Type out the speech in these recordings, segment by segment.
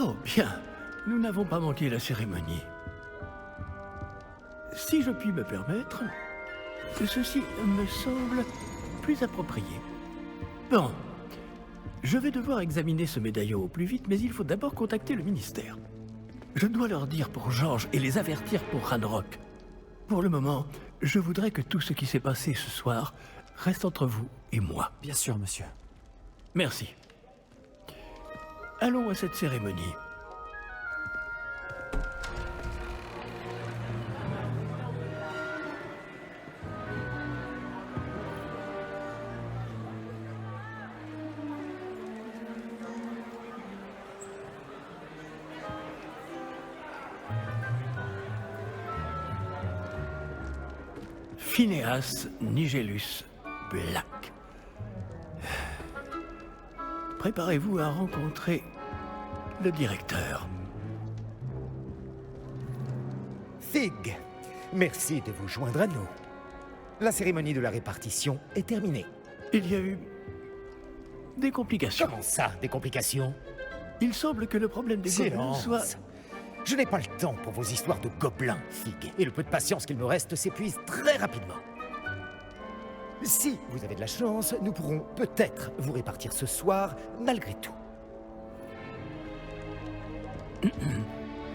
Oh, bien. Nous n'avons pas manqué la cérémonie. Si je puis me permettre, ceci me semble plus approprié. Bon, je vais devoir examiner ce médaillon au plus vite, mais il faut d'abord contacter le ministère. Je dois leur dire pour Georges et les avertir pour Ranrock. Pour le moment, je voudrais que tout ce qui s'est passé ce soir reste entre vous et moi. Bien sûr, monsieur. Merci. Allons à cette cérémonie. Phineas Nigellus Black. Préparez-vous à rencontrer le directeur. Fig, merci de vous joindre à nous. La cérémonie de la répartition est terminée. Il y a eu des complications. Comment ça, des complications? Il semble que le problème des gobelins Silence. soit... Je n'ai pas le temps pour vos histoires de gobelins, Fig, et le peu de patience qu'il me reste s'épuise très rapidement. Si vous avez de la chance, nous pourrons peut-être vous répartir ce soir, malgré tout.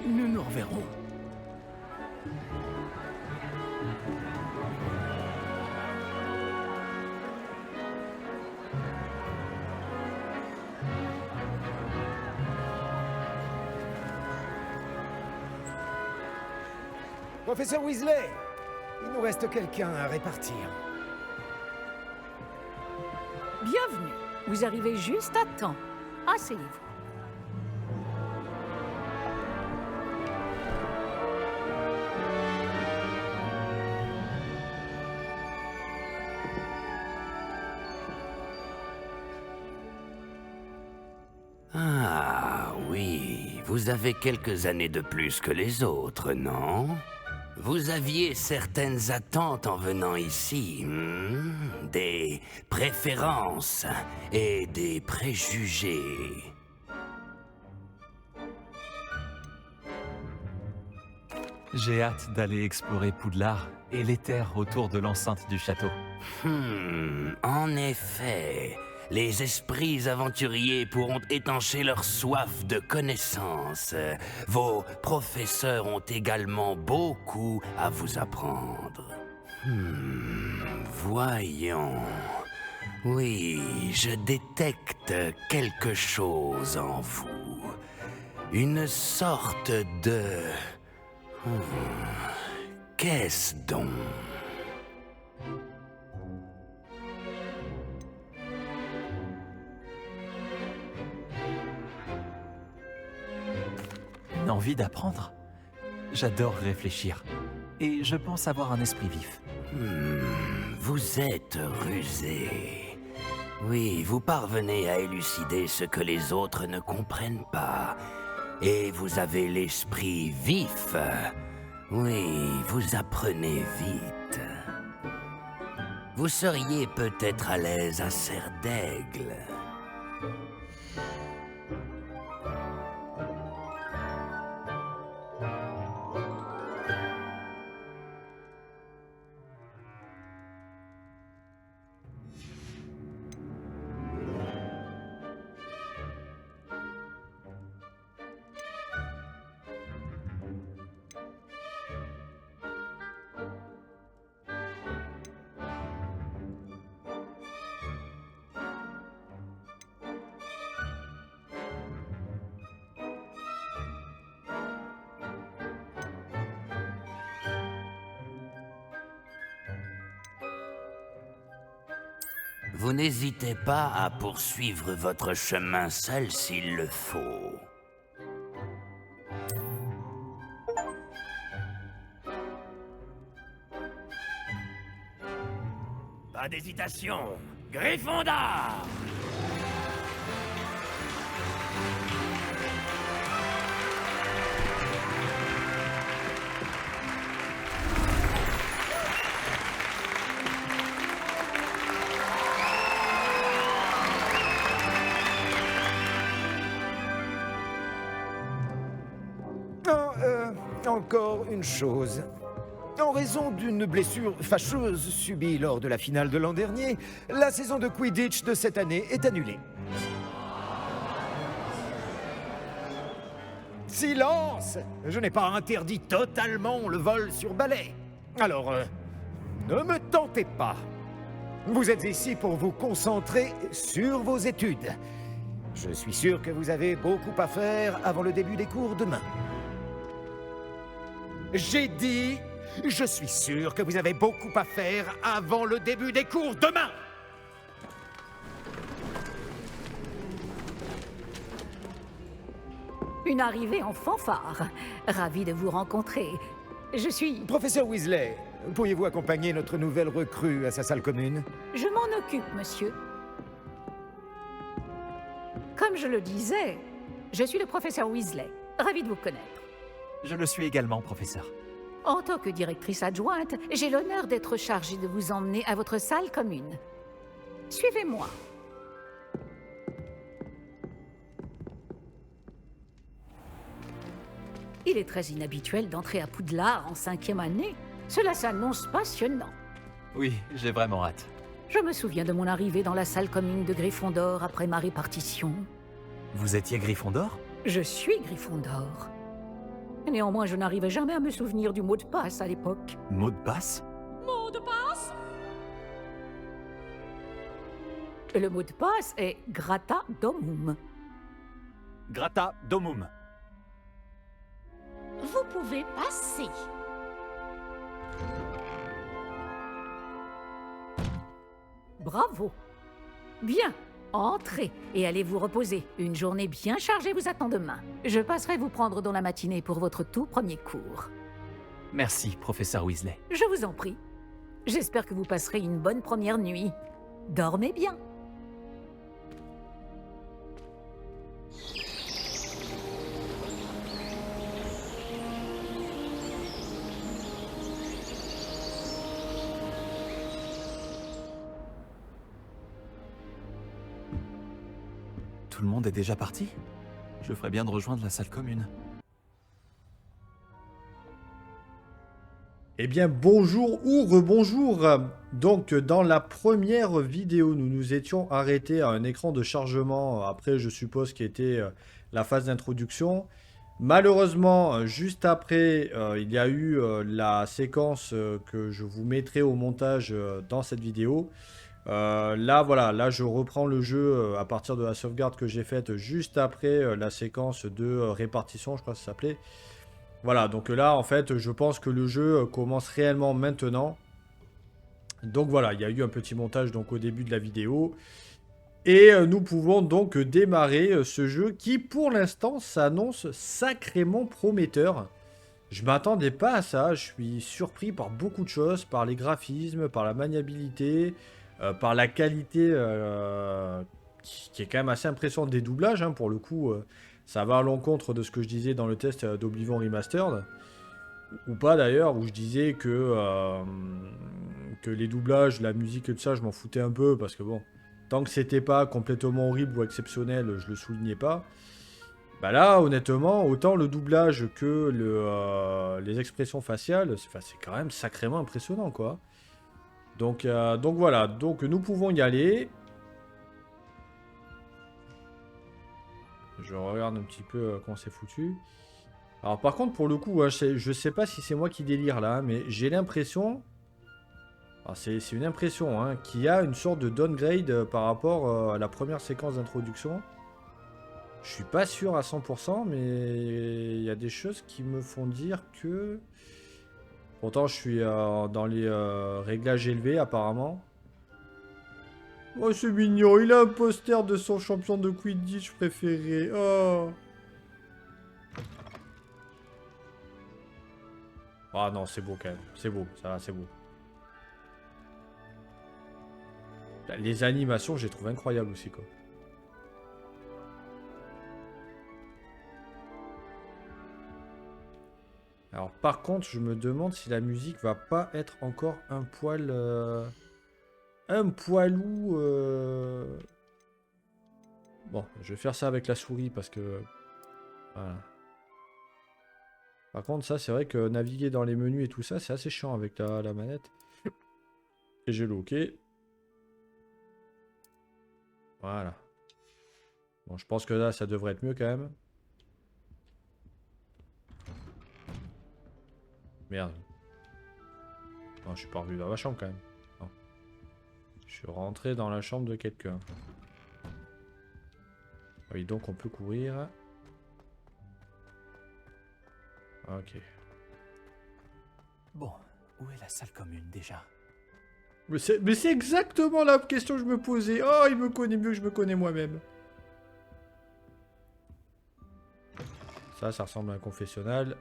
Nous nous reverrons. Professeur Weasley, il nous reste quelqu'un à répartir. Bienvenue. Vous arrivez juste à temps. Asseyez-vous. Ah oui, vous avez quelques années de plus que les autres, non? Vous aviez certaines attentes en venant ici, des préférences et des préjugés. J'ai hâte d'aller explorer Poudlard et les terres autour de l'enceinte du château. En effet, les esprits aventuriers pourront étancher leur soif de connaissances. Vos professeurs ont également beaucoup à vous apprendre. Voyons. Oui, je détecte quelque chose en vous. Une sorte de... Qu'est-ce donc? Une envie d'apprendre? J'adore réfléchir. Et je pense avoir un esprit vif. Vous êtes rusé. Oui, vous parvenez à élucider ce que les autres ne comprennent pas. Et vous avez l'esprit vif. Oui, vous apprenez vite. Vous seriez peut-être à l'aise à Serre d'Aigle. Vous n'hésitez pas à poursuivre votre chemin seul s'il le faut. Pas d'hésitation, Gryffondor! une chose. En raison d'une blessure fâcheuse subie lors de la finale de l'an dernier, la saison de Quidditch de cette année est annulée. Silence! Je n'ai pas interdit totalement le vol sur balai. Alors, ne me tentez pas. Vous êtes ici pour vous concentrer sur vos études. Je suis sûr que vous avez beaucoup à faire avant le début des cours demain. J'ai dit, je suis sûr que vous avez beaucoup à faire avant le début des cours demain. Une arrivée en fanfare. Ravi de vous rencontrer. Je suis... Professeur Weasley, pourriez-vous accompagner notre nouvelle recrue à sa salle commune? Je m'en occupe, monsieur. Comme je le disais, je suis le professeur Weasley. Ravi de vous connaître. Je le suis également, professeur. En tant que directrice adjointe, j'ai l'honneur d'être chargée de vous emmener à votre salle commune. Suivez-moi. Il est très inhabituel d'entrer à Poudlard en 5e année. Cela s'annonce passionnant. Oui, j'ai vraiment hâte. Je me souviens de mon arrivée dans la salle commune de Gryffondor après ma répartition. Vous étiez Gryffondor? Je suis Gryffondor. Néanmoins, je n'arrivais jamais à me souvenir du mot de passe à l'époque. Mot de passe? Mot de passe? Le mot de passe est Grata Domum. Grata Domum. Vous pouvez passer. Bravo. Bien, entrez et allez vous reposer. Une journée bien chargée vous attend demain. Je passerai vous prendre dans la matinée pour votre tout premier cours. Merci, professeur Weasley. Je vous en prie. J'espère que vous passerez une bonne première nuit. Dormez bien. Tout le monde est déjà parti? Je ferais bien de rejoindre la salle commune. Eh bien, bonjour ou rebonjour. Donc, dans la première vidéo, nous nous étions arrêtés à un écran de chargement, après, je suppose, qui était la phase d'introduction. Malheureusement, juste après, il y a eu la séquence que je vous mettrai au montage dans cette vidéo. Là, voilà, là, je reprends le jeu à partir de la sauvegarde que j'ai faite juste après la séquence de répartition, je crois que ça s'appelait. Voilà, donc là, en fait, je pense que le jeu commence réellement maintenant. Donc voilà, il y a eu un petit montage donc, au début de la vidéo. Et nous pouvons donc démarrer ce jeu qui, pour l'instant, s'annonce sacrément prometteur. Je m'attendais pas à ça, je suis surpris par beaucoup de choses, par les graphismes, par la maniabilité, par la qualité qui est quand même assez impressionnante des doublages, hein, pour le coup. Ça va à l'encontre de ce que je disais dans le test d'Oblivion Remastered. Ou pas d'ailleurs, où je disais que les doublages, la musique et tout ça, je m'en foutais un peu. Parce que bon, tant que c'était pas complètement horrible ou exceptionnel, je le soulignais pas. Bah là, honnêtement, autant le doublage que les expressions faciales, c'est quand même sacrément impressionnant, quoi. Donc voilà, donc nous pouvons y aller. Je regarde un petit peu comment c'est foutu. Alors par contre, pour le coup, hein, je sais pas si c'est moi qui délire là, mais j'ai l'impression... C'est une impression, hein, qu'il y a une sorte de downgrade par rapport à la première séquence d'introduction. Je suis pas sûr à 100%, mais il y a des choses qui me font dire que... Pourtant, je suis dans les réglages élevés, apparemment. Oh, c'est mignon, il a un poster de son champion de Quidditch préféré. Oh. Ah non, c'est beau quand même. C'est beau, ça va, c'est beau. Les animations, je les trouve incroyables aussi, quoi. Alors, par contre, je me demande si la musique va pas être encore un poil... Un poilou... Bon, je vais faire ça avec la souris parce que... Voilà. Par contre, ça, c'est vrai que naviguer dans les menus et tout ça, c'est assez chiant avec la manette. Et j'ai le OK. Voilà. Bon, je pense que là, ça devrait être mieux quand même. Merde. Non, je suis pas revenu dans ma chambre quand même. Non. Je suis rentré dans la chambre de quelqu'un. Oui, donc on peut courir. Ok. Bon, où est la salle commune déjà? Mais c'est exactement la question que je me posais. Oh, il me connaît mieux que je me connais moi-même. Ça ressemble à un confessionnal.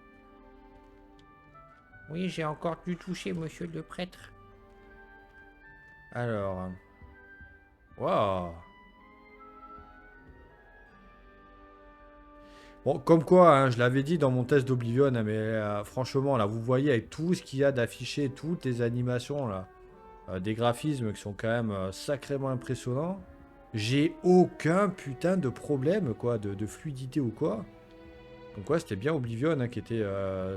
Oui, j'ai encore dû toucher monsieur le prêtre. Alors. Waouh. Bon, comme quoi, hein, je l'avais dit dans mon test d'Oblivion, hein, mais franchement, là, vous voyez avec tout ce qu'il y a d'affiché, toutes les animations, là, des graphismes qui sont quand même sacrément impressionnants. J'ai aucun putain de problème, quoi, de fluidité ou quoi. Donc ouais, c'était bien Oblivion, hein, qui était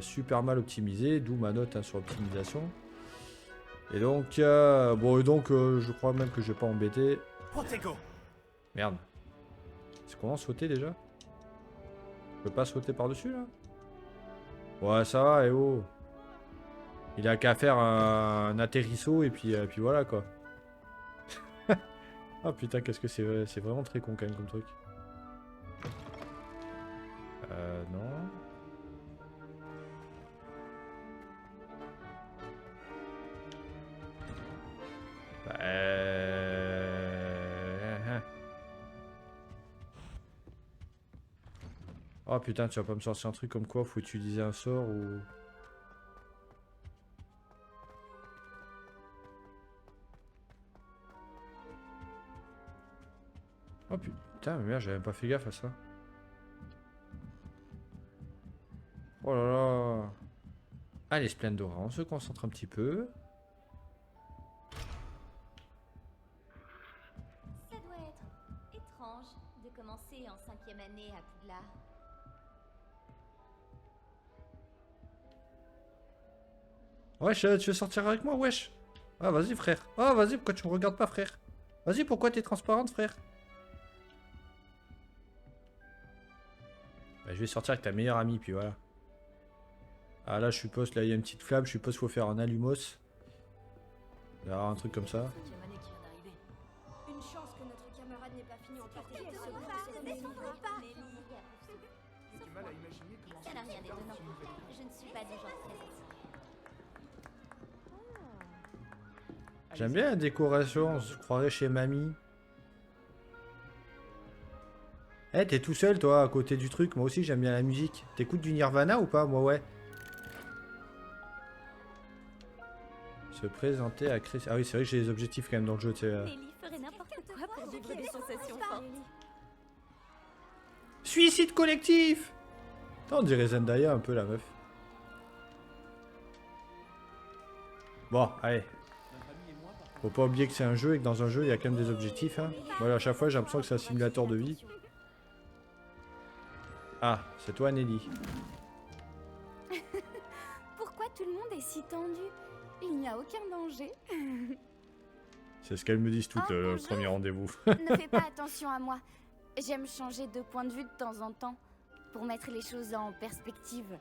super mal optimisé, d'où ma note hein, sur l'optimisation. Et donc, je crois même que je vais pas embêter. Merde. C'est comment sauter déjà? Je peux pas sauter par-dessus là? Ouais, ça va, et oh. Il a qu'à faire un atterrisseau et puis voilà quoi. Ah putain, qu'est-ce que c'est vraiment très con quand même comme truc. Non. Oh putain, tu vas pas me sortir un truc comme quoi faut utiliser un sort ou... Oh putain, mais merde, j'avais même pas fait gaffe à ça. Oh là là. Allez, Splendora, on se concentre un petit peu. Ça doit être étrange de commencer en 5e année à Poudlard. Wesh, tu veux sortir avec moi, wesh? Ah, vas-y, frère. Ah, vas-y, pourquoi tu me regardes pas, frère? Vas-y, pourquoi t'es transparente, frère? Bah, je vais sortir avec ta meilleure amie, puis voilà. Ah, là, je suppose, là, il y a une petite flamme. Je suppose qu'il faut faire un allumos. Il y aura un truc comme ça. Une chance que notre camarade n'ait pas fini en partie. Elle se Ça n'a rien d'étonnant. Je ne suis pas du genre très excité. J'aime bien la décoration, on se croirait chez mamie. Eh, t'es tout seul, toi, à côté du truc. Moi aussi, j'aime bien la musique. T'écoutes du Nirvana ou pas? Moi, ouais. Se présenter à Chris. Ah oui, c'est vrai que j'ai des objectifs quand même dans le jeu. Nelly ferait n'importe quoi pour vivre des sensations fortes. Suicide collectif! Attends, on dirait Zendaya un peu, la meuf. Bon, allez. Faut pas oublier que c'est un jeu et que dans un jeu, il y a quand même des objectifs. Hein. Voilà, à chaque fois, j'ai l'impression que c'est un simulateur de vie. Ah, c'est toi, Nelly. Pourquoi tout le monde est si tendu? Il n'y a aucun danger. C'est ce qu'elles me disent toutes, Oh, le bonjour. premier rendez-vous. Ne fais pas attention à moi. J'aime changer de point de vue de temps en temps pour mettre les choses en perspective.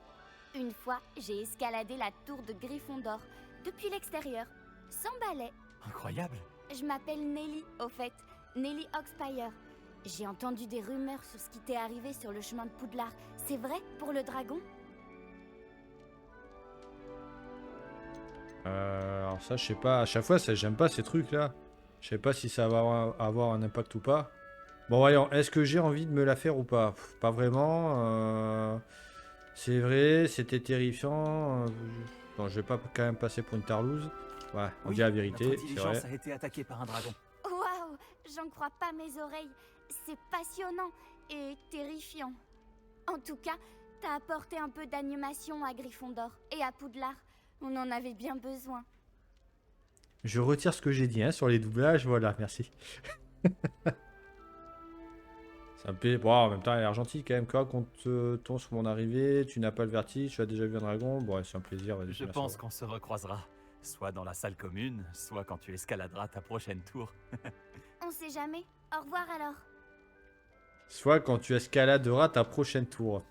Une fois, j'ai escaladé la tour de Gryffondor depuis l'extérieur, sans balai. Incroyable. Je m'appelle Nelly, au fait. Nelly Oxpire. J'ai entendu des rumeurs sur ce qui t'est arrivé sur le chemin de Poudlard. C'est vrai pour le dragon? Alors ça, je sais pas. À chaque fois, j'aime pas ces trucs-là. Je sais pas si ça va avoir un impact ou pas. Bon, voyons. Est-ce que j'ai envie de me la faire ou pas? Pas vraiment. C'est vrai, c'était terrifiant. Bon, je vais pas quand même passer pour une tarlouse. Ouais, on dit la vérité, Notre c'est diligence vrai. a été attaquée par un dragon. Waouh, j'en crois pas mes oreilles. C'est passionnant et terrifiant. En tout cas, t'as apporté un peu d'animation à Gryffondor et à Poudlard. On en avait bien besoin. Je retire ce que j'ai dit hein, sur les doublages. Voilà, merci. Ça me plaît. Bon, en même temps, elle a l'air gentille quand même. Quoi, qu'on te tombe sur mon arrivée, tu n'as pas le vertige, tu as déjà vu un dragon. Bon, ouais, c'est un plaisir. Vas-y, Je merci, pense ouais. qu'on se recroisera, soit dans la salle commune, soit quand tu escaladeras ta prochaine tour. On sait jamais. Au revoir alors. Soit quand tu escaladeras ta prochaine tour.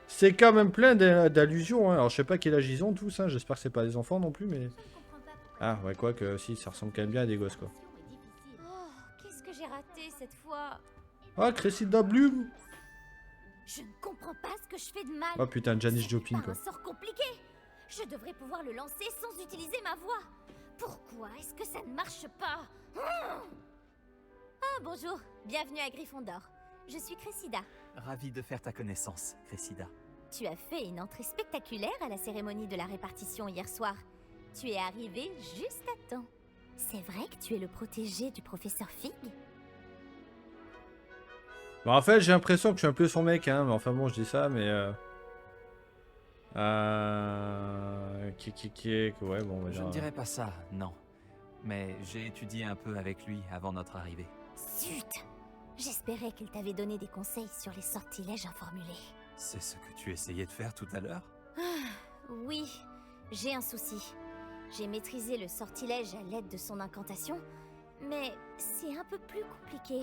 C'est quand même plein d'allusions. Hein. Alors, je sais pas quel âge ils ont tous. Hein. J'espère que c'est pas des enfants non plus, mais. Je ne comprends pas pourquoi Ah, ouais, quoi que si, ça ressemble quand même bien à des gosses, quoi. Oh, qu'est-ce que j'ai raté cette fois? Ah, Cressida Bloom. Je ne comprends pas ce que je fais de mal. Oh putain, Janis C'est Joplin, pas quoi. un sort compliqué. Je devrais pouvoir le lancer sans utiliser ma voix. Pourquoi est-ce que ça ne marche pas? Ah, bonjour. Bienvenue à Gryffondor. Je suis Cressida. Ravi de faire ta connaissance, Cressida. Tu as fait une entrée spectaculaire à la cérémonie de la répartition hier soir. Tu es arrivé juste à temps. C'est vrai que tu es le protégé du professeur Fig? Bon, en fait, j'ai l'impression que je suis un peu son mec, hein. Mais enfin bon, je dis ça, mais. Ouais, bon, on va Je dire. ne dirais pas ça, non. Mais j'ai étudié un peu avec lui avant notre arrivée. Zut! J'espérais qu'il t'avait donné des conseils sur les sortilèges informulés. C'est ce que tu essayais de faire tout à l'heure? Oui, j'ai un souci. J'ai maîtrisé le sortilège à l'aide de son incantation, mais c'est un peu plus compliqué.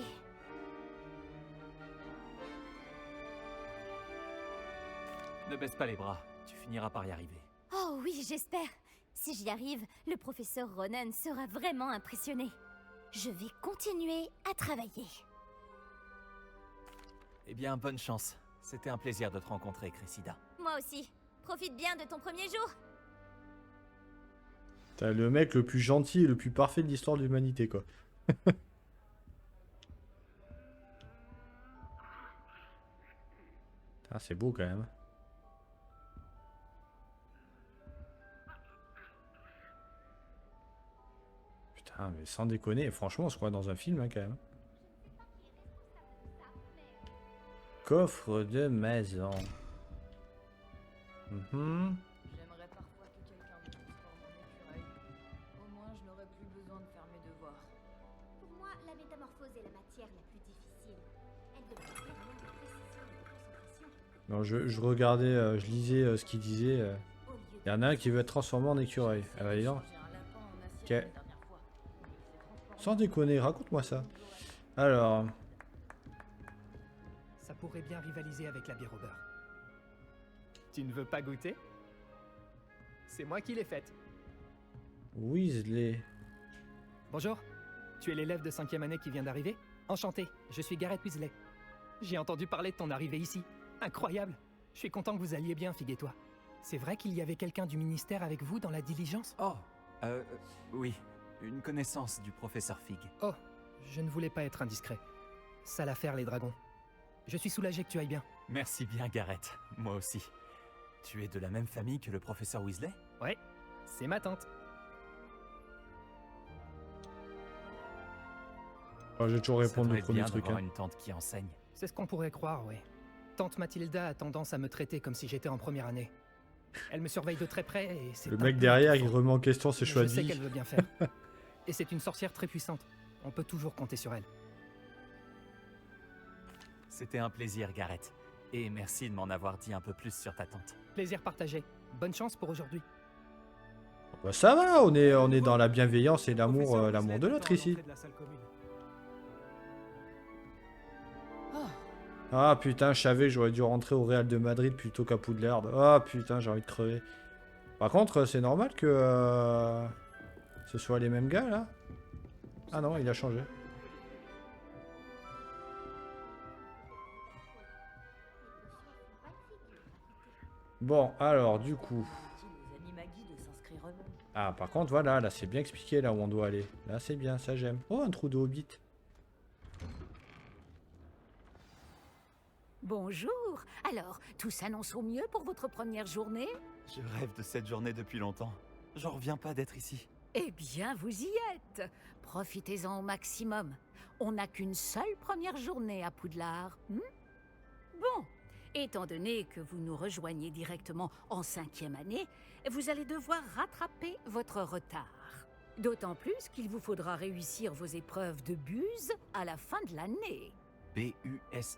Ne baisse pas les bras, tu finiras par y arriver. Oh oui, j'espère. Si j'y arrive, le professeur Ronen sera vraiment impressionné. Je vais continuer à travailler. Eh bien, bonne chance. C'était un plaisir de te rencontrer, Cressida. Moi aussi. Profite bien de ton premier jour. T'as le mec le plus gentil et le plus parfait de l'histoire de l'humanité, quoi. Ah, c'est beau quand même. Putain, mais sans déconner, franchement, on se croit dans un film, hein, quand même. Coffre de maison. J'aimerais parfois que quelqu'un me transforme en écureuil. Au moins, je n'aurais plus besoin de faire mes devoirs. Pour moi, la métamorphose est la matière la plus difficile. Elle demande tellement de précision et de concentration. Non, je regardais, je lisais ce qu'il disait. Au lieu Il y en a un qui veut être transformé en écureuil. Ah bah dis donc. J'ai un lapin en acier Ok. la dernière fois. Il s'est transformé Sans déconner, raconte-moi ça. Alors, Ça pourrait bien rivaliser avec la bière au beurre. Tu ne veux pas goûter? C'est moi qui l'ai faite. Weasley. Bonjour, tu es l'élève de 5e année qui vient d'arriver? Enchanté, je suis Gareth Weasley. J'ai entendu parler de ton arrivée ici. Incroyable! Je suis content que vous alliez bien, Fig et toi. C'est vrai qu'il y avait quelqu'un du ministère avec vous dans la diligence? Oh, oui, une connaissance du professeur Fig. Oh, je ne voulais pas être indiscret. Sale affaire, les dragons. Je suis soulagé que tu ailles bien. Merci bien, Gareth. Moi aussi. Tu es de la même famille que le professeur Weasley? Ouais, c'est ma tante. Oh, j'ai toujours Ça répondu doit le être premier bien truc. d'avoir Hein. une tante qui enseigne. C'est ce qu'on pourrait croire, ouais. Tante Mathilda a tendance à me traiter comme si j'étais en première année. Elle me surveille de très près et c'est Le un mec peu derrière, il étouffant. remet en question ses Mais choix de je sais vie. qu'elle veut bien faire. Et c'est une sorcière très puissante. On peut toujours compter sur elle. C'était un plaisir, Gareth. Et merci de m'en avoir dit un peu plus sur ta tante. Plaisir partagé. Bonne chance pour aujourd'hui. Bah, ça va, on est dans la bienveillance et l'amour Professeur l'amour de Weasley l'autre t'attend à ici. l'entrée de la salle commune. Ah putain, je savais que j'aurais dû rentrer au Real de Madrid plutôt qu'à Poudlard. Ah putain, j'ai envie de crever. Par contre, c'est normal que ce soit les mêmes gars là. Ah non, il a changé. Bon, alors du coup. Aux animagis de s'inscrire eux-mêmes. Ah, par contre, voilà, là c'est bien expliqué là où on doit aller. Là c'est bien, ça j'aime. Oh, un trou de hobbit. Bonjour. Alors, tout s'annonce au mieux pour votre première journée? Je rêve de cette journée depuis longtemps. J'en reviens pas d'être ici. Eh bien, vous y êtes. Profitez-en au maximum. On n'a qu'une seule première journée à Poudlard. Bon, étant donné que vous nous rejoignez directement en 5e année, vous allez devoir rattraper votre retard. D'autant plus qu'il vous faudra réussir vos épreuves de buse à la fin de l'année. BUSE?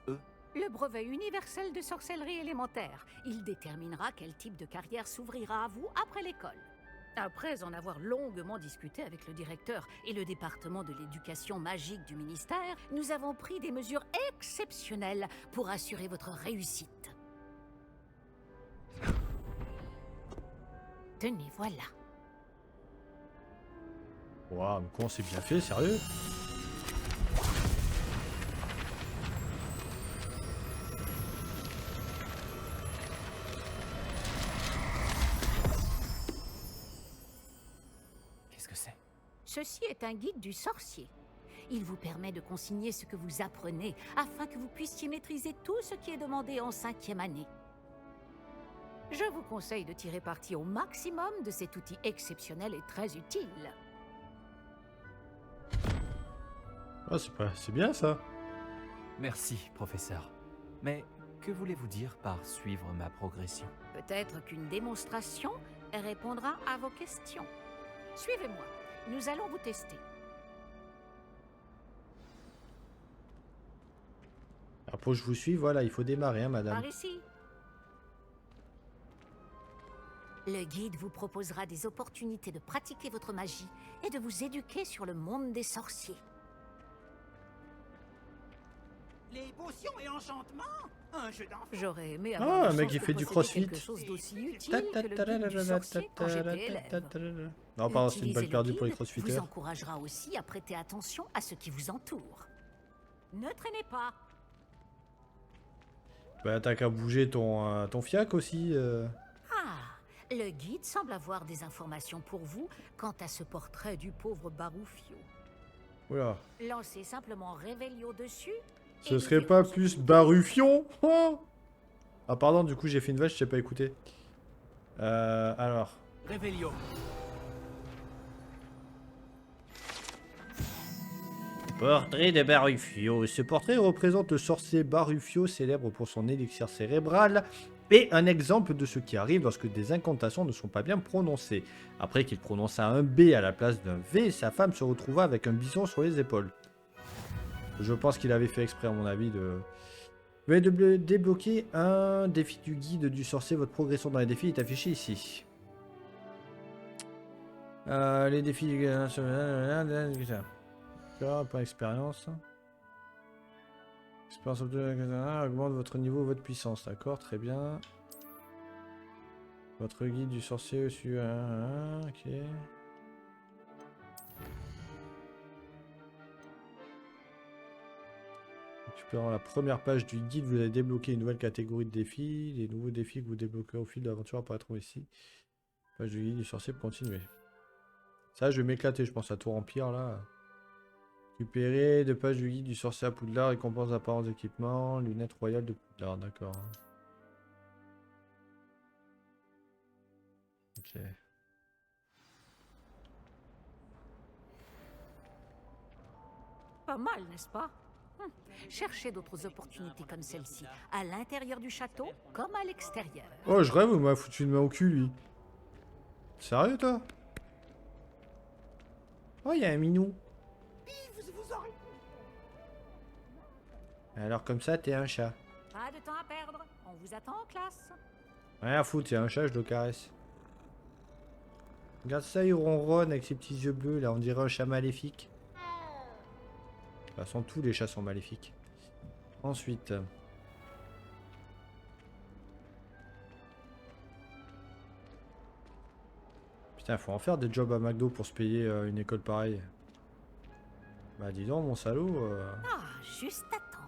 Le brevet universel de sorcellerie élémentaire. Il déterminera quel type de carrière s'ouvrira à vous après l'école. Après en avoir longuement discuté avec le directeur et le département de l'éducation magique du ministère, nous avons pris des mesures exceptionnelles pour assurer votre réussite. Tenez, voilà. Waouh, mais comment c'est bien fait, sérieux? Qu'est-ce que c'est? Ceci est un guide du sorcier. Il vous permet de consigner ce que vous apprenez afin que vous puissiez maîtriser tout ce qui est demandé en 5e année. Je vous conseille de tirer parti au maximum de cet outil exceptionnel et très utile. Ah, c'est bien ça. Merci, professeur. Mais que voulez-vous dire par suivre ma progression? Peut-être qu'une démonstration répondra à vos questions. Suivez-moi, nous allons vous tester. Alors pour que je vous suive, voilà, il faut démarrer, hein, madame. Par ici. Le guide vous proposera des opportunités de pratiquer votre magie et de vous éduquer sur le monde des sorciers. Les potions et enchantements? Un jeu d'enfant? J'aurais aimé Ah, avoir la un mec chance qui de fait du posséder crossfit. quelque chose d'aussi utile que le guide du sorcier quand j'étais élève. Non, pardon, c'est une Utiliser balle le perdue pour les guide crossfitters. vous encouragera aussi à prêter attention à ce qui vous entoure. Ne traînez pas. Bah, t'as qu'à bouger ton fiac aussi. Ah, le guide semble avoir des informations pour vous quant à ce portrait du pauvre Baroufio. Oula. Lancez simplement Réveillon dessus. Ce serait pas plus Barufion? Oh, ah, pardon, du coup, j'ai fait une vache, je t'ai pas écouté. Alors. Réveillon. Portrait de Barufio. Ce portrait représente le sorcier Barufio, célèbre pour son élixir cérébral, et un exemple de ce qui arrive lorsque des incantations ne sont pas bien prononcées. Après qu'il prononça un B à la place d'un V, sa femme se retrouva avec un bison sur les épaules. Je pense qu'il avait fait exprès, à mon avis, de... Vous allez débloquer un défi du guide du sorcier. Votre progression dans les défis est affichée ici. Les défis du guide... Pas expérience. Expérience augmente votre niveau, votre puissance. D'accord, très bien. Votre guide du sorcier au-dessus. Ok. Récupérant la première page du guide, vous allez débloquer une nouvelle catégorie de défis. Les nouveaux défis que vous débloquez au fil de l'aventure apparaîtront ici. Page du guide du sorcier pour continuer. Ça, je vais m'éclater, je pense, à tout remplir là. Récupérer 2 pages du guide du sorcier à Poudlard, récompense d'apparence d'équipement, lunettes royales de Poudlard, d'accord. Ok. Pas mal, n'est-ce pas? Cherchez d'autres opportunités comme celle-ci, à l'intérieur du château comme à l'extérieur. Oh, je rêve, il m'a foutu une main au cul, lui. Sérieux, toi? Oh, il y a un minou. Alors comme ça, t'es un chat. Pas de temps à perdre, on vous attend en classe. Rien à foutre, c'est un chat, je le caresse. Regarde ça, il ronronne avec ses petits yeux bleus, là, on dirait un chat maléfique. De toute façon, tous les chats sont maléfiques. Ensuite... Putain, faut en faire des jobs à McDo pour se payer une école pareille. Bah dis donc, mon salaud... Ah, juste à temps.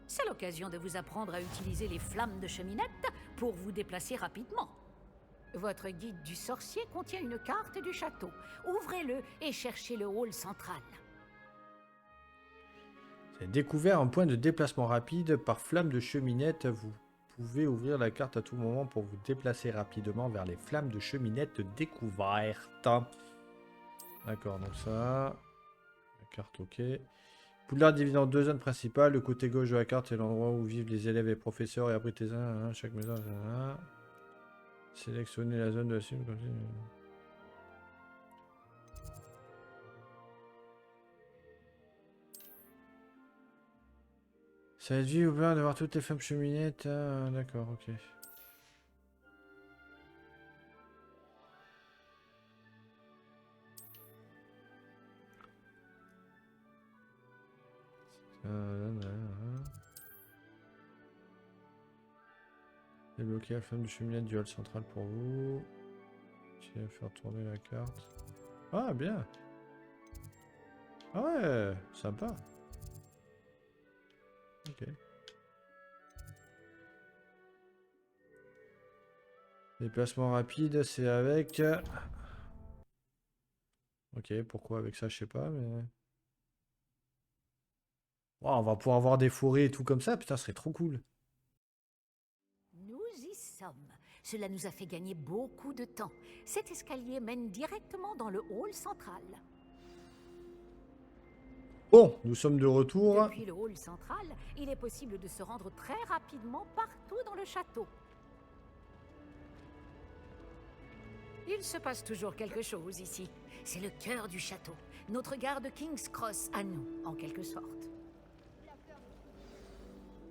C'est l'occasion de vous apprendre à utiliser les flammes de cheminette pour vous déplacer rapidement. Votre guide du sorcier contient une carte du château. Ouvrez-le et cherchez le hall central. Vous avez découvert un point de déplacement rapide par flamme de cheminette. Vous pouvez ouvrir la carte à tout moment pour vous déplacer rapidement vers les flammes de cheminette découvertes. D'accord, donc ça... La carte, ok. Poudlard divise en 2 zones principales. Le côté gauche de la carte est l'endroit où vivent les élèves et professeurs et abritez un. Chaque maison. Sélectionnez la zone de la cible. Ça a dû ou bien d'avoir toutes les femmes cheminettes. D'accord, ok. Débloquer la flamme de cheminette du hall central pour vous. Tu vas faire tourner la carte. Ah, bien. Ah ouais, sympa. Ok. Déplacement rapide, c'est avec... Ok, pourquoi avec ça, je sais pas, mais... Wow, on va pouvoir avoir des forêts et tout comme ça, putain, ce serait trop cool. Nous y sommes. Cela nous a fait gagner beaucoup de temps. Cet escalier mène directement dans le hall central. Bon, nous sommes de retour. Depuis le hall central, il est possible de se rendre très rapidement partout dans le château. Il se passe toujours quelque chose ici. C'est le cœur du château. Notre gare de King's Cross à nous, en quelque sorte.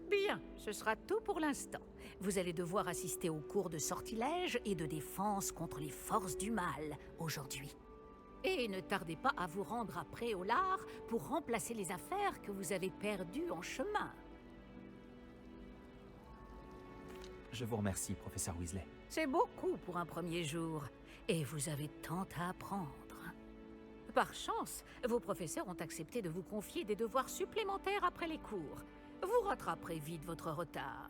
Bien, ce sera tout pour l'instant. Vous allez devoir assister aux cours de sortilège et de défense contre les forces du mal aujourd'hui. Et ne tardez pas à vous rendre à Préolard pour remplacer les affaires que vous avez perdues en chemin. Je vous remercie, professeur Weasley. C'est beaucoup pour un premier jour, et vous avez tant à apprendre. Par chance, vos professeurs ont accepté de vous confier des devoirs supplémentaires après les cours. Vous rattraperez vite votre retard.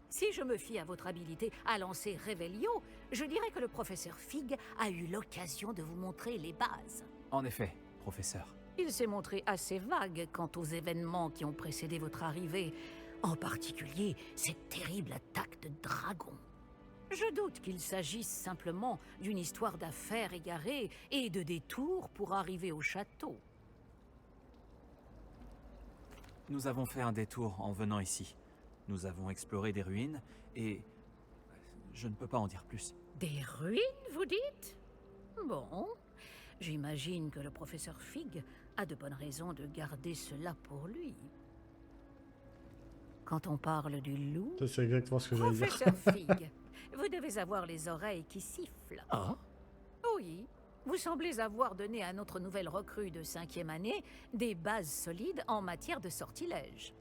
Si je me fie à votre habilité à lancer Revelio, je dirais que le professeur Fig a eu l'occasion de vous montrer les bases. En effet, professeur. Il s'est montré assez vague quant aux événements qui ont précédé votre arrivée, en particulier cette terrible attaque de dragon. Je doute qu'il s'agisse simplement d'une histoire d'affaires égarées et de détours pour arriver au château. Nous avons fait un détour en venant ici. Nous avons exploré des ruines et... je ne peux pas en dire plus. Des ruines, vous dites? Bon, j'imagine que le professeur Fig a de bonnes raisons de garder cela pour lui. Quand on parle du loup... C'est exactement ce que j'allais dire. Professeur Fig, vous devez avoir les oreilles qui sifflent. Ah? Oui. Vous semblez avoir donné à notre nouvelle recrue de 5e année des bases solides en matière de sortilège.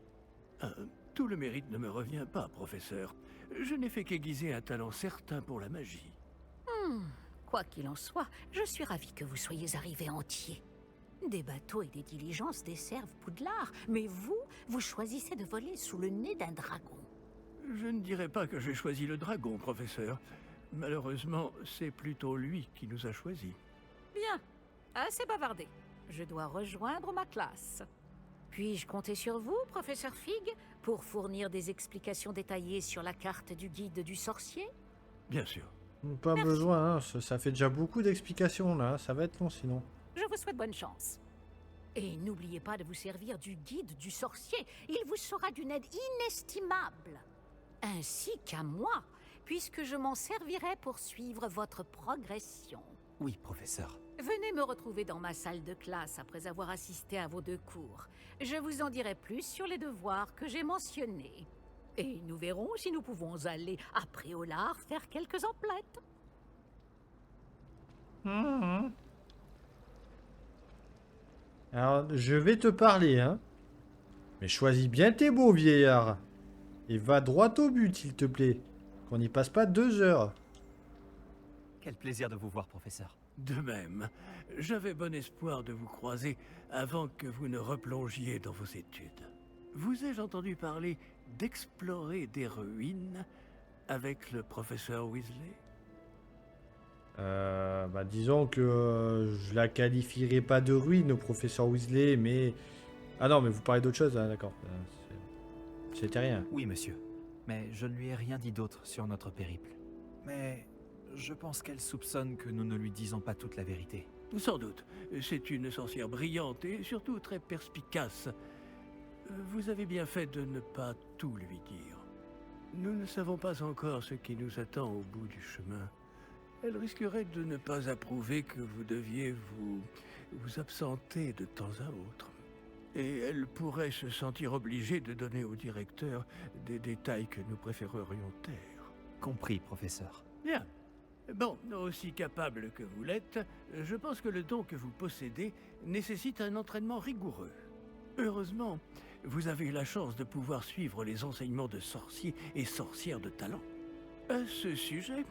Tout le mérite ne me revient pas, professeur. Je n'ai fait qu'aiguiser un talent certain pour la magie. Quoi qu'il en soit, je suis ravi que vous soyez arrivé entier. Des bateaux et des diligences desservent Poudlard, mais vous choisissez de voler sous le nez d'un dragon. Je ne dirais pas que j'ai choisi le dragon, professeur. Malheureusement, c'est plutôt lui qui nous a choisis. Bien, assez bavardé. Je dois rejoindre ma classe. Puis-je compter sur vous, professeur Fig, pour fournir des explications détaillées sur la carte du guide du sorcier? Bien sûr. Pas besoin, hein. Ça fait déjà beaucoup d'explications là, ça va être long sinon. Je vous souhaite bonne chance. Et n'oubliez pas de vous servir du guide du sorcier, il vous sera d'une aide inestimable. Ainsi qu'à moi, puisque je m'en servirai pour suivre votre progression. Oui, professeur. Venez me retrouver dans ma salle de classe après avoir assisté à vos 2 cours. Je vous en dirai plus sur les devoirs que j'ai mentionnés. Et nous verrons si nous pouvons aller à Préolard faire quelques emplettes. Alors, je vais te parler, hein. Mais choisis bien tes mots, vieillard. Et va droit au but, s'il te plaît. Qu'on n'y passe pas 2 heures. Quel plaisir de vous voir, professeur. De même, j'avais bon espoir de vous croiser avant que vous ne replongiez dans vos études. Vous ai-je entendu parler d'explorer des ruines avec le professeur Weasley? Disons que je la qualifierais pas de ruine au professeur Weasley, mais... Ah non, mais vous parlez d'autre chose, hein, d'accord. C'était rien. Oui, monsieur. Mais je ne lui ai rien dit d'autre sur notre périple. Mais je pense qu'elle soupçonne que nous ne lui disons pas toute la vérité. Sans doute. C'est une sorcière brillante et surtout très perspicace. Vous avez bien fait de ne pas tout lui dire. Nous ne savons pas encore ce qui nous attend au bout du chemin. Elle risquerait de ne pas approuver que vous deviez vous absenter de temps à autre. et elle pourrait se sentir obligée de donner au directeur des détails que nous préférerions taire. Compris, professeur. Bien. Bon, aussi capable que vous l'êtes, je pense que le don que vous possédez nécessite un entraînement rigoureux. Heureusement, vous avez eu la chance de pouvoir suivre les enseignements de sorciers et sorcières de talent. À ce sujet,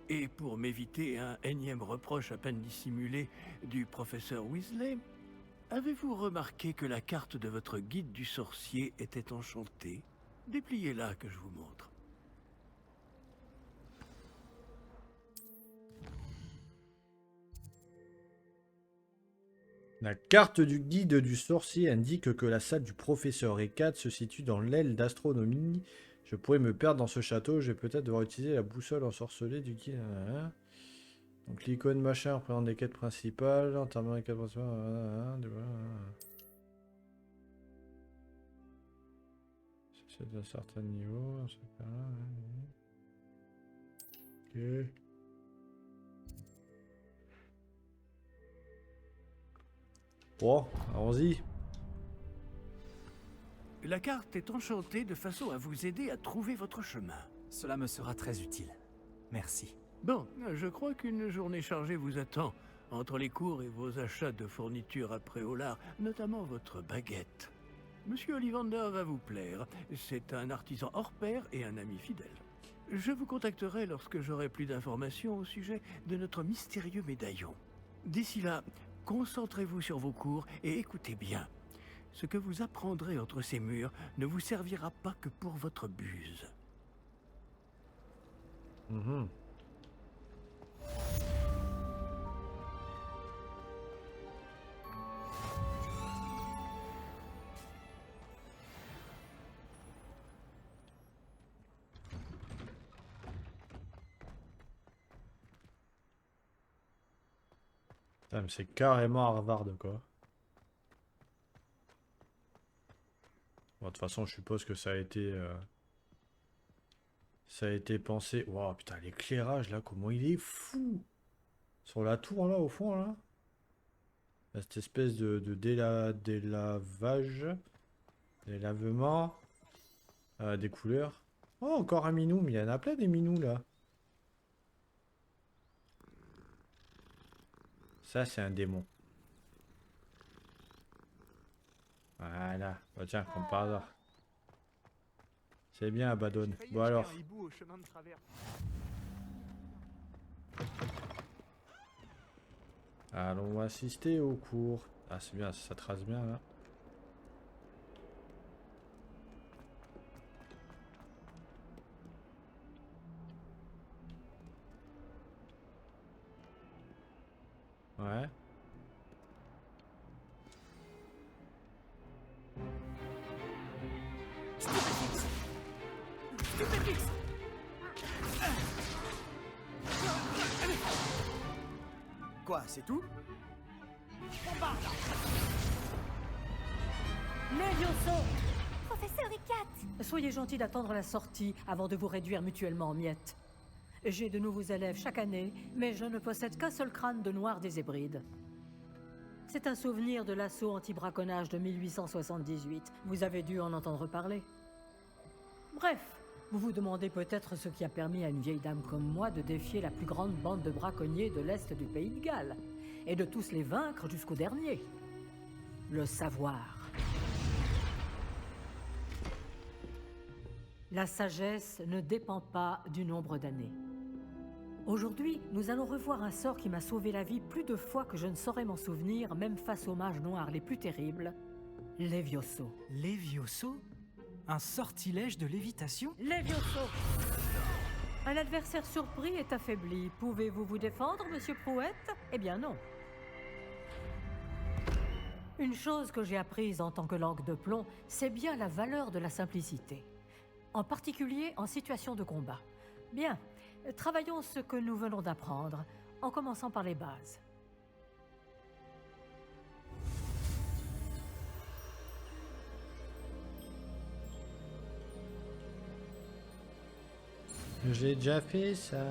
et pour m'éviter un énième reproche à peine dissimulé du professeur Weasley, avez-vous remarqué que la carte de votre guide du sorcier était enchantée? Dépliez-la que je vous montre. La carte du guide du sorcier indique que la salle du professeur Eckhart se situe dans l'aile d'astronomie. Je pourrais me perdre dans ce château, je vais peut-être devoir utiliser la boussole ensorcelée du guide. Donc l'icône machin représente les quêtes principales, entièrement les quêtes principales. C'est d'un certain niveau. Ok. Bon, allons-y. La carte est enchantée de façon à vous aider à trouver votre chemin. Cela me sera très utile. Merci. Bon, je crois qu'une journée chargée vous attend, entre les cours et vos achats de fournitures à Préolard, notamment votre baguette. Monsieur Ollivander va vous plaire. C'est un artisan hors pair et un ami fidèle. Je vous contacterai lorsque j'aurai plus d'informations au sujet de notre mystérieux médaillon. D'ici là, concentrez-vous sur vos cours et écoutez bien. Ce que vous apprendrez entre ces murs ne vous servira pas que pour votre buse. C'est carrément Harvard, quoi. Bon, de toute façon, je suppose que ça a été pensé. Waouh, putain, l'éclairage là, comment il est fou! Sur la tour là, au fond là. Là, cette espèce de délavage, délavement, des couleurs. Oh, encore un minou, mais il y en a plein des minous là. Ça, c'est un démon. Voilà. Bah, tiens, comme par hasard. C'est bien, Abaddon. Bon alors. Allons assister au cours. Ah, c'est bien, ça trace bien là. Ouais. Quoi, c'est tout? Levioso! Professeur Eckhart! Soyez gentil d'attendre la sortie avant de vous réduire mutuellement en miettes. J'ai de nouveaux élèves chaque année, mais je ne possède qu'un seul crâne de noir des Hébrides. C'est un souvenir de l'assaut anti-braconnage de 1878. Vous avez dû en entendre parler. Bref, vous vous demandez peut-être ce qui a permis à une vieille dame comme moi de défier la plus grande bande de braconniers de l'Est du Pays de Galles, et de tous les vaincre jusqu'au dernier. Le savoir. La sagesse ne dépend pas du nombre d'années. Aujourd'hui, nous allons revoir un sort qui m'a sauvé la vie plus de fois que je ne saurais m'en souvenir, même face aux mages noirs les plus terribles, Levioso. Levioso? Un sortilège de lévitation? Levioso! Un adversaire surpris est affaibli. Pouvez-vous vous défendre, monsieur Prouette? Eh bien non. Une chose que j'ai apprise en tant que langue de plomb, c'est bien la valeur de la simplicité. En particulier en situation de combat. Bien, travaillons ce que nous venons d'apprendre, en commençant par les bases. J'ai déjà fait ça.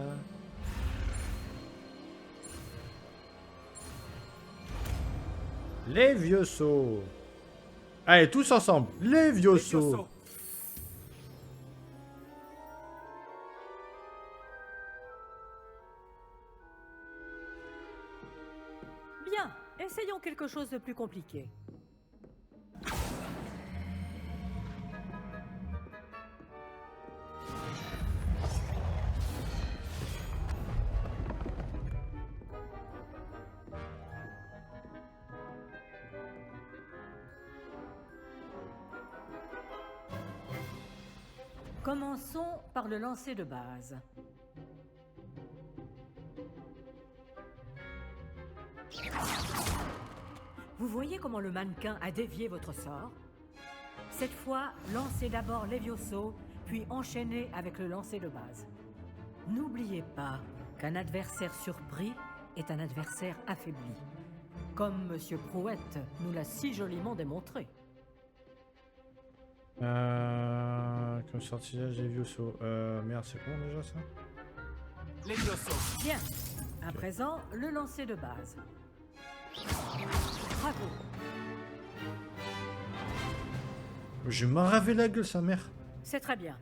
Levioso. Allez, tous ensemble. Levioso. Bien, essayons quelque chose de plus compliqué. Commençons par le lancer de base. Vous voyez comment le mannequin a dévié votre sort? Cette fois, lancez d'abord Levioso, puis enchaînez avec le lancer de base. N'oubliez pas qu'un adversaire surpris est un adversaire affaibli, comme Monsieur Prouette nous l'a si joliment démontré. Comme sortilège Levioso. Merde, c'est comment déjà ça? Levioso. Bien. À présent, le lancer de base. Bravo. Je m'en ravais la gueule, sa mère. C'est très bien.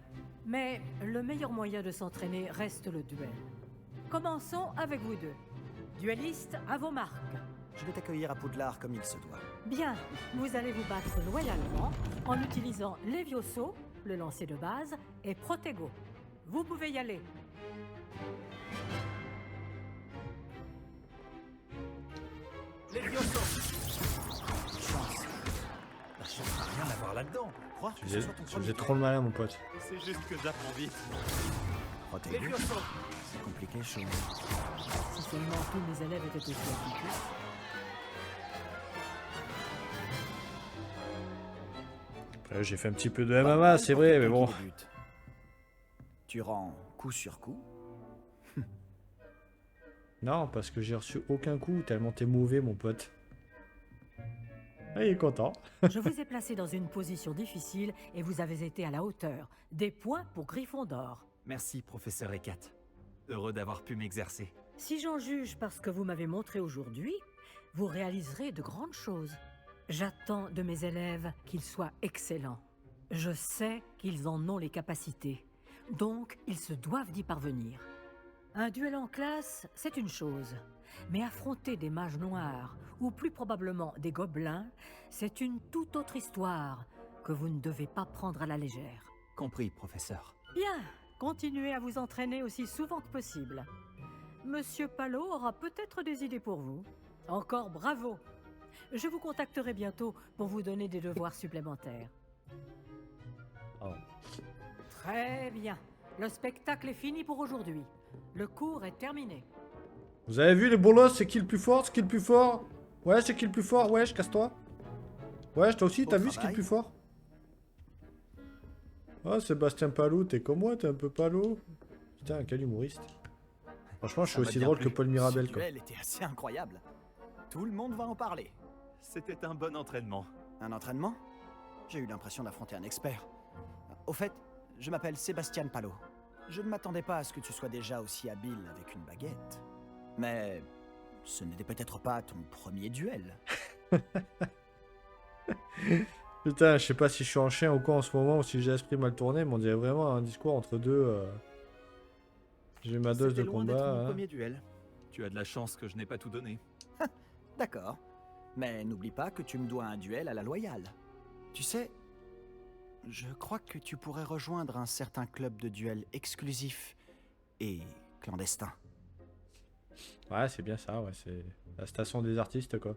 Mais le meilleur moyen de s'entraîner reste le duel. Commençons avec vous deux. Duellistes, à vos marques. Je vais t'accueillir à Poudlard comme il se doit. Bien, vous allez vous battre loyalement en utilisant Levioso, le lancer de base, et Protego. Vous pouvez y aller. Levioso. Chance. La chance n'a rien à voir là-dedans. Croire que ce soit ton Tu premier faisais trop le malin, mon pote. C'est juste que j'apprends vite. Protego. Levioso. C'est compliqué, chose. Si seulement tous mes élèves étaient aussi appliqués. Après, j'ai fait un petit peu de MMA, c'est vrai, mais bon. Tu rends coup sur coup. Non, parce que j'ai reçu aucun coup, tellement t'es mauvais, mon pote. Ah, il est content. Je vous ai placé dans une position difficile et vous avez été à la hauteur. Des points pour Gryffondor. Merci, professeur Ekat. Heureux d'avoir pu m'exercer. Si j'en juge par ce que vous m'avez montré aujourd'hui, vous réaliserez de grandes choses. J'attends de mes élèves qu'ils soient excellents. Je sais qu'ils en ont les capacités, donc ils se doivent d'y parvenir. Un duel en classe, c'est une chose, mais affronter des mages noirs, ou plus probablement des gobelins, c'est une toute autre histoire que vous ne devez pas prendre à la légère. Compris, professeur. Bien, continuez à vous entraîner aussi souvent que possible. Monsieur Palot aura peut-être des idées pour vous. Encore bravo! Je vous contacterai bientôt pour vous donner des devoirs supplémentaires. Oh. Très bien. Le spectacle est fini pour aujourd'hui. Le cours est terminé. Vous avez vu les bolos, c'est qui le plus fort? C'est qui le plus fort? Ouais, c'est qui le plus fort? Ouais, casse-toi. Ouais, toi aussi, t'as vu ce qui est le plus fort? Ah, Sébastien Palou, t'es comme moi, t'es un peu Palou. Putain, quel humoriste. Franchement, je suis aussi drôle que Paul Mirabel, Ce quoi. duel était assez incroyable. Tout le monde va en parler. C'était un bon entraînement. Un entraînement? J'ai eu l'impression d'affronter un expert. Au fait, je m'appelle Sébastien Palot. Je ne m'attendais pas à ce que tu sois déjà aussi habile avec une baguette. Mais ce n'était peut-être pas ton premier duel. Putain, je sais pas si je suis en chien ou quoi en ce moment, ou si j'ai l'esprit mal tourné, mais on dirait vraiment un discours entre deux. J'ai ma dose de C'était loin d'être combat. mon hein. premier duel. Tu as de la chance que je n'ai pas tout donné. D'accord. Mais n'oublie pas que tu me dois un duel à la loyale. Tu sais, je crois que tu pourrais rejoindre un certain club de duel exclusif et clandestin. Ouais, c'est bien ça, ouais, c'est la station des artistes, quoi.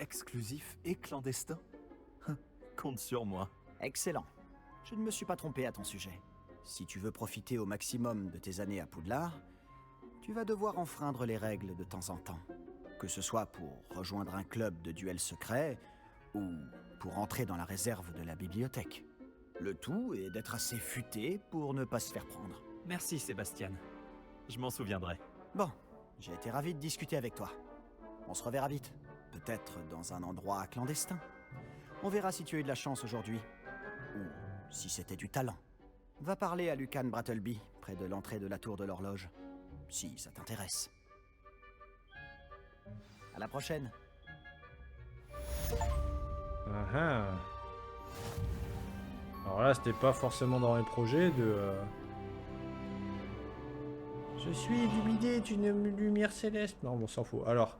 Exclusif et clandestin. Compte sur moi. Excellent. Je ne me suis pas trompé à ton sujet. Si tu veux profiter au maximum de tes années à Poudlard, tu vas devoir enfreindre les règles de temps en temps. Que ce soit pour rejoindre un club de duel secret ou pour entrer dans la réserve de la bibliothèque. Le tout est d'être assez futé pour ne pas se faire prendre. Merci, Sébastien. Je m'en souviendrai. Bon, j'ai été ravi de discuter avec toi. On se reverra vite. Peut-être dans un endroit clandestin. On verra si tu as eu de la chance aujourd'hui. Ou si c'était du talent. Va parler à Lucan Brattleby, près de l'entrée de la tour de l'horloge. Si ça t'intéresse. À la prochaine. Alors là, c'était pas forcément dans les projets de... Je suis illuminé d'une lumière céleste. Non, on s'en fout. Alors...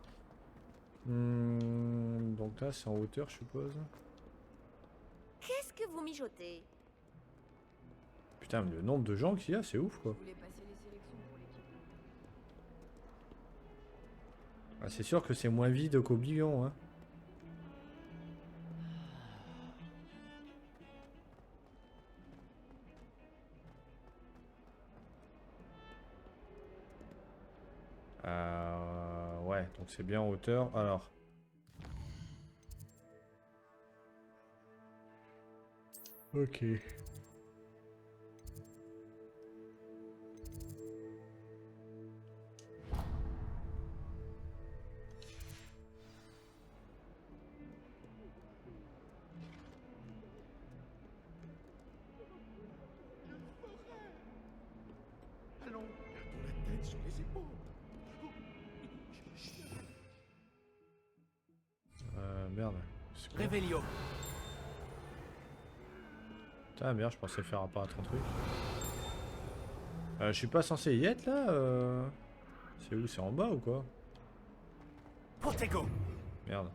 donc là, c'est en hauteur, je suppose. Qu'est-ce que vous mijotez? Putain, mais le nombre de gens qu'il y a, c'est ouf, quoi. Ah, c'est sûr que c'est moins vide qu'Oblivion, hein. Ouais, donc c'est bien en hauteur. Alors. Ok. Allons, gardons la tête sur les épaules. Merde. Réveillon. Putain, merde, je pensais faire apparaître un truc. Je suis pas censé y être là C'est où? C'est en bas ou quoi? Protego. Merde.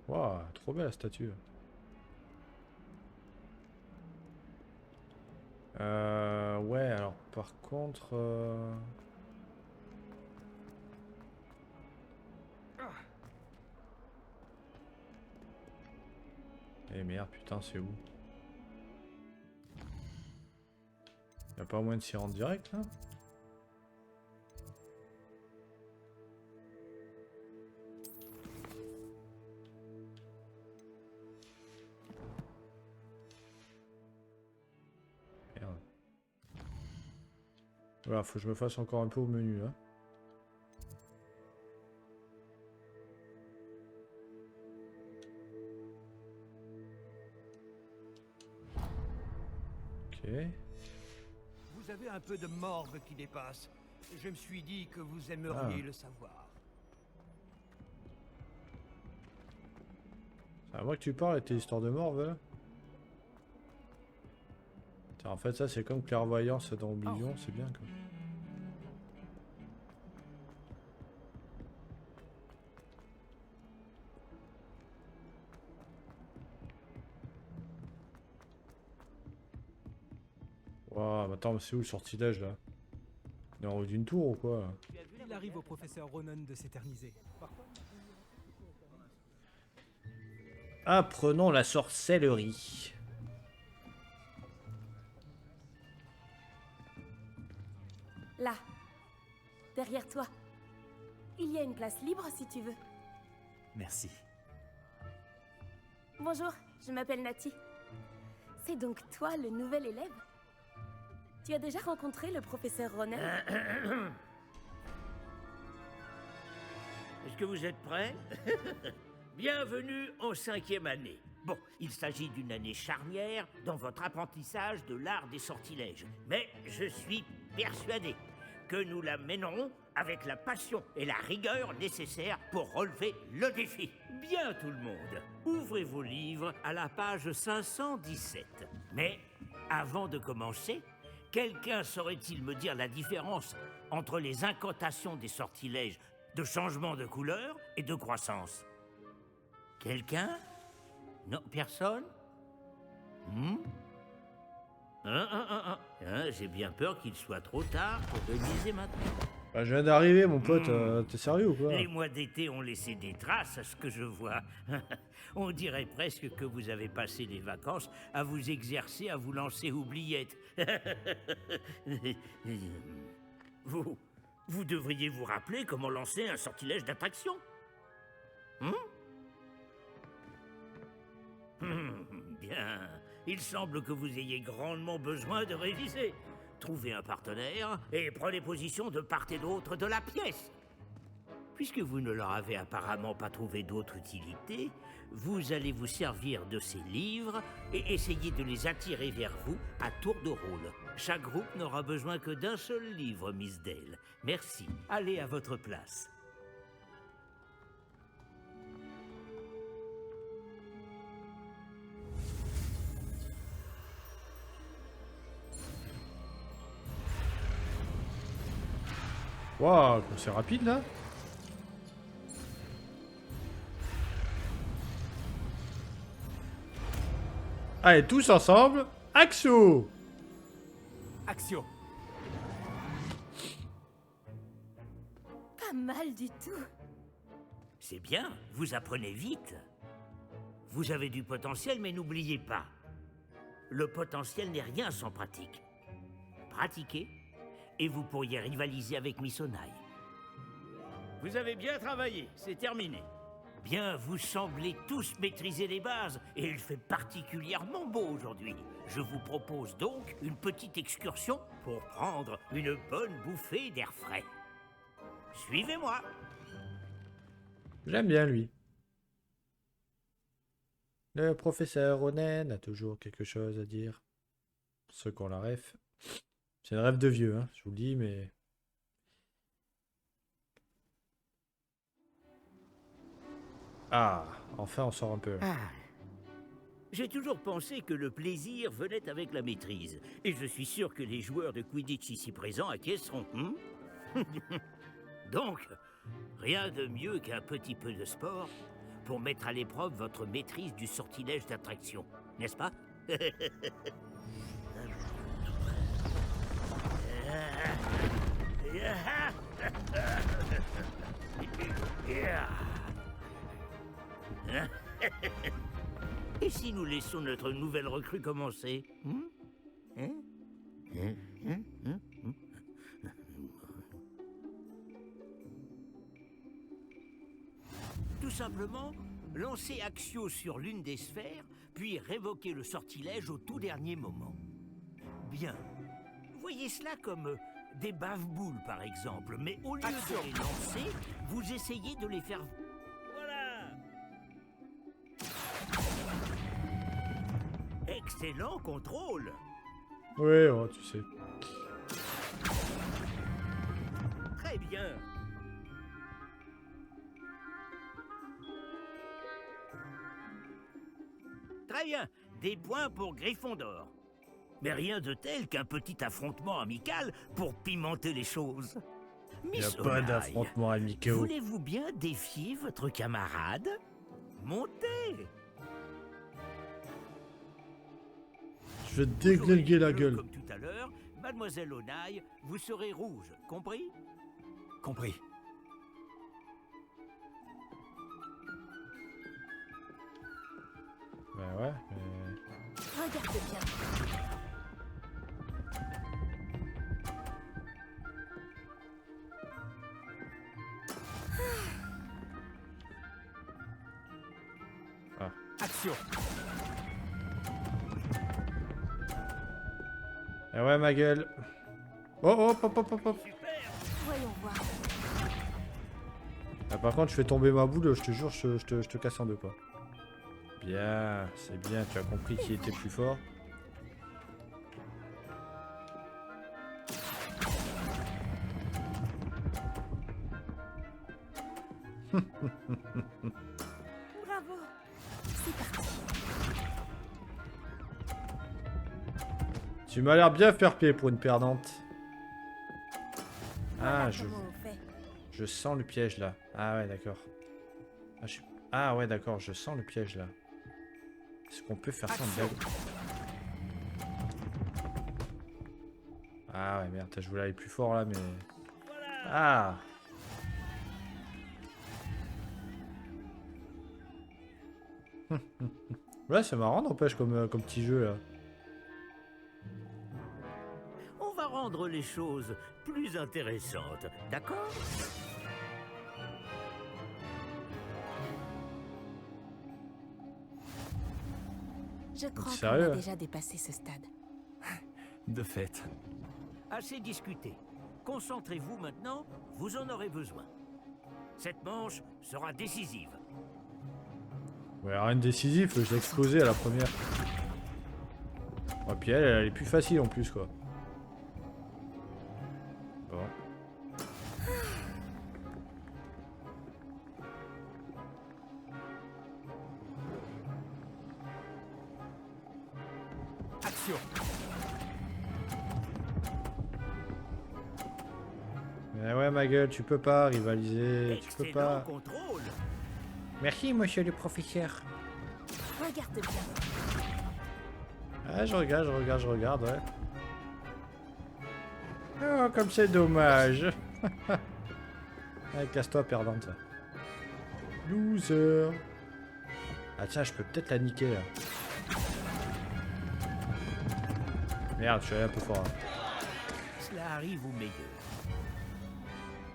Waouh, trop belle la statue. Ouais, alors par contre... Eh merde, putain, c'est où? Y'a pas moyen de s'y rendre direct là? Merde. Voilà, faut que je me fasse encore un peu au menu là. Ok. Vous avez un peu de morve qui dépasse. Je me suis dit que vous aimeriez le savoir. C'est à moi que tu parles, tes histoires de morve là? Tiens, en fait, ça c'est comme clairvoyance dans Oblivion, c'est bien quoi. Waouh, attends, c'est où le sortilège là? Il est en haut d'une tour ou quoi? Il arrive au professeur Ronan de s'éterniser. Apprenons la sorcellerie. Là, derrière toi. Il y a une place libre si tu veux. Merci. Bonjour, je m'appelle Nati. C'est donc toi le nouvel élève? Tu as déjà rencontré le professeur Ronan? Est-ce que vous êtes prêts? Bienvenue en 5e année. Bon, il s'agit d'une année charnière dans votre apprentissage de l'art des sortilèges. Mais je suis persuadé que nous la mènerons avec la passion et la rigueur nécessaires pour relever le défi. Bien tout le monde, ouvrez vos livres à la page 517. Mais avant de commencer, quelqu'un saurait-il me dire la différence entre les incantations des sortilèges de changement de couleur et de croissance? Quelqu'un? Non, personne? J'ai bien peur qu'il soit trop tard pour réviser maintenant. Bah, je viens d'arriver, mon pote, t'es sérieux ou quoi? Les mois d'été ont laissé des traces à ce que je vois. On dirait presque que vous avez passé les vacances à vous exercer, à vous lancer oubliettes. Vous devriez vous rappeler comment lancer un sortilège d'attraction. Bien. Il semble que vous ayez grandement besoin de réviser. Trouvez un partenaire et prenez position de part et d'autre de la pièce. Puisque vous ne leur avez apparemment pas trouvé d'autre utilité, vous allez vous servir de ces livres et essayer de les attirer vers vous à tour de rôle. Chaque groupe n'aura besoin que d'un seul livre, Miss Dale. Merci. Allez à votre place. Waouh, c'est rapide là. Allez, tous ensemble, Axio! Axio! Pas mal du tout. C'est bien, vous apprenez vite. Vous avez du potentiel, mais n'oubliez pas. Le potentiel n'est rien sans pratique. Pratiquez, et vous pourriez rivaliser avec Miss Onaï. Vous avez bien travaillé, c'est terminé. Bien, vous semblez tous maîtriser les bases, et il fait particulièrement beau aujourd'hui. Je vous propose donc une petite excursion pour prendre une bonne bouffée d'air frais. Suivez-moi. J'aime bien lui. Le professeur Ronen a toujours quelque chose à dire. Ceux qui ont la ref. C'est une rêve de vieux, hein, je vous le dis, mais... Ah, enfin on sort un peu. Ah. J'ai toujours pensé que le plaisir venait avec la maîtrise. Et je suis sûr que les joueurs de Quidditch ici présents acquiesceront. Donc, rien de mieux qu'un petit peu de sport pour mettre à l'épreuve votre maîtrise du sortilège d'attraction, n'est-ce pas? Et si nous laissons notre nouvelle recrue commencer? Tout simplement, lancer Axio sur l'une des sphères, puis révoquer le sortilège au tout dernier moment. Bien. Voyez cela comme des bave-boules, par exemple, mais au lieu de les lancer, vous essayez de les faire... Voilà! Excellent contrôle! Oui, oh, tu sais. Très bien! Très bien, des points pour Gryffondor. Mais rien de tel qu'un petit affrontement amical pour pimenter les choses. Il n'y a Miss pas Onaï, d'affrontement amical. voulez-vous bien défier votre camarade? Montez! Je vais te déglinguer la Bleu gueule. Comme tout à l'heure, Mademoiselle Onaï, vous serez rouge, compris? Compris. Ben ouais, mais... Regarde bien. Ah. Axio! Eh ouais, ma gueule. Oh, oh, hop, hop, hop, hop. Voyons voir. Ah, par contre, je fais tomber ma boule, je te jure, je te casse en deux, quoi. Bien, c'est bien, tu as compris qui était plus fort. Bravo. C'est parti. Tu m'as l'air bien fair-play pour une perdante. Ah, je sens le piège là. Ah ouais, d'accord. Ah ouais, d'accord, je sens le piège là. Est-ce qu'on peut faire ça en blague? Ah ouais, merde, je voulais aller plus fort là, mais... Ah! Ouais, c'est marrant, n'empêche, comme petit jeu là. On va rendre les choses plus intéressantes, d'accord? Je crois qu'on Sérieux? a déjà dépassé ce stade. De fait. Assez discuté. Concentrez-vous maintenant, vous en aurez besoin. Cette manche sera décisive. Ouais, rien de décisif, j'ai explosé à la première. Oh, puis elle est plus facile en plus, quoi. Bon. Action. Mais ouais, ma gueule, tu peux pas rivaliser, tu peux pas. Contrôle. Merci, monsieur le professeur. Regarde bien. Ah, je regarde, ouais. Oh, comme c'est dommage. Allez, casse-toi, perdante. Loser. Ah tiens, je peux peut-être la niquer, là. Merde, je suis allé un peu fort. Hein. Cela arrive au meilleur.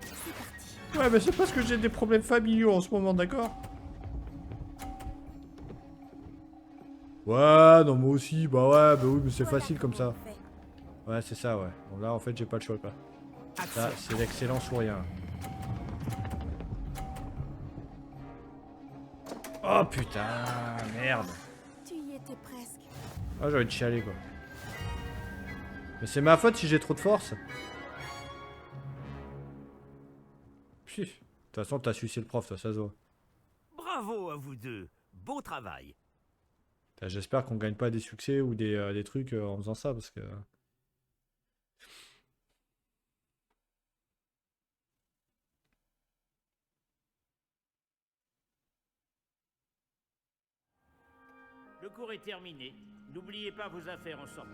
C'est parti. Ouais, mais c'est parce que j'ai des problèmes familiaux en ce moment, d'accord? Ouais, non, moi aussi, bah ouais, bah oui, mais c'est facile comme ça. Ouais, c'est ça, ouais. Bon, là, en fait, j'ai pas le choix, quoi. Ça, c'est l'excellence ou rien. Oh putain, merde. Tu y étais presque. Ah, j'ai envie de chialer, quoi. Mais c'est ma faute si j'ai trop de force. Pfff. De toute façon, t'as suicé le prof, ça se voit. Bravo à vous deux. Beau travail. J'espère qu'on gagne pas des succès ou des trucs en faisant ça, parce que... Le cours est terminé. N'oubliez pas vos affaires en sortant.